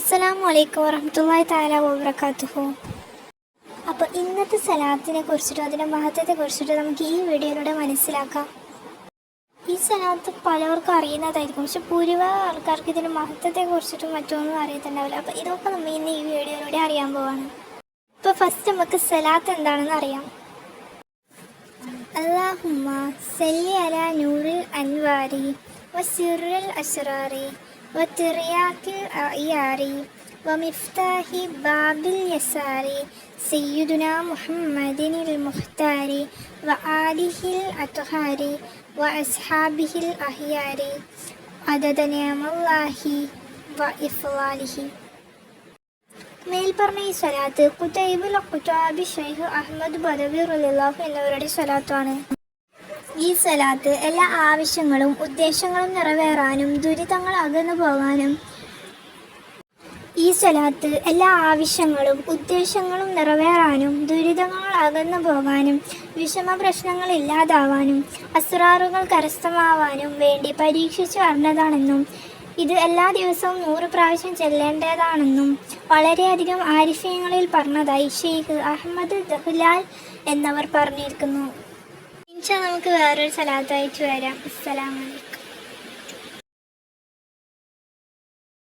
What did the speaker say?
അസ്സലാമു അലൈക്കും വറഹ്മത്തുള്ളാഹി തആല വബറകാതുഹു. അപ്പോൾ ഇന്നത്തെ സലാത്തിനെ കുറിച്ചിട്ടും അതിൻ്റെ മഹത്വത്തെ കുറിച്ചിട്ടും നമുക്ക് ഈ വീഡിയോയിലൂടെ മനസ്സിലാക്കാം. ഈ സലാത്ത് പലർക്കും അറിയുന്നതായിരിക്കും, പക്ഷെ ഭൂരിഭാഗം ആൾക്കാർക്ക് ഇതിൻ്റെ മഹത്വത്തെ കുറിച്ചിട്ടും മറ്റൊന്നും അറിയത്തുണ്ടാവില്ല. അപ്പോൾ ഇതൊക്കെ നമ്മൾ ഇന്ന് ഈ വീഡിയോയിലൂടെ അറിയാൻ പോവാണ്. ഇപ്പോൾ ഫസ്റ്റ് നമുക്ക് സലാത്ത് എന്താണെന്ന് അറിയാം. അല്ലാഹുമ്മ സല്ലി അലാ നൂറിൽ അൻവാരി വസിറിൽ അസ്റാറി വതിറിയാക്കിൽ അയാരി വമിഫ്താഹി ബാബിൽ യസാരി സയ്യിദുനാ മുഹമ്മദിനിൽ മുഖ്താരി വആലിഹിൽ അത്ഹാരി വഅസ്ഹാബിഹിൽ അഹ്യാരി അദദ നിഅമല്ലാഹി വഇഫ്ളാലിഹി. മേൽപ്പറഞ്ഞ ഈ സ്വലാത്ത് ഖുതൈബുൽ ഖുതാബി ശൈഖ് അഹ്മദ് ബദവി റളിയല്ലാഹു എന്നിവരുടെ സ്വലാത്താണ്. ഈ സ്വലാത്ത് എല്ലാ ആവശ്യങ്ങളും ഉദ്ദേശങ്ങളും നിറവേറാനും ദുരിതങ്ങൾ അകന്നു പോകാനും വിഷമ പ്രശ്നങ്ങൾ ഇല്ലാതാവാനും അസ്റാറുകൾ കരസ്ഥമാവാനും വേണ്ടി പരീക്ഷിച്ചു പറഞ്ഞതാണെന്നും ഇത് എല്ലാ ദിവസവും 100 പ്രാവശ്യം ചെല്ലേണ്ടതാണെന്നും വളരെയധികം ആരിഫ്യങ്ങളിൽ പറഞ്ഞതായി ഷെയ്ഖ് അഹ്മദ് ദഹ്ലാൽ എന്നവർ പറഞ്ഞിരിക്കുന്നു. ഇൻഷാ നമുക്ക് വേറൊരു സലാത്തായിട്ട് വരാം. അസ്സലാമു അലൈക്കും.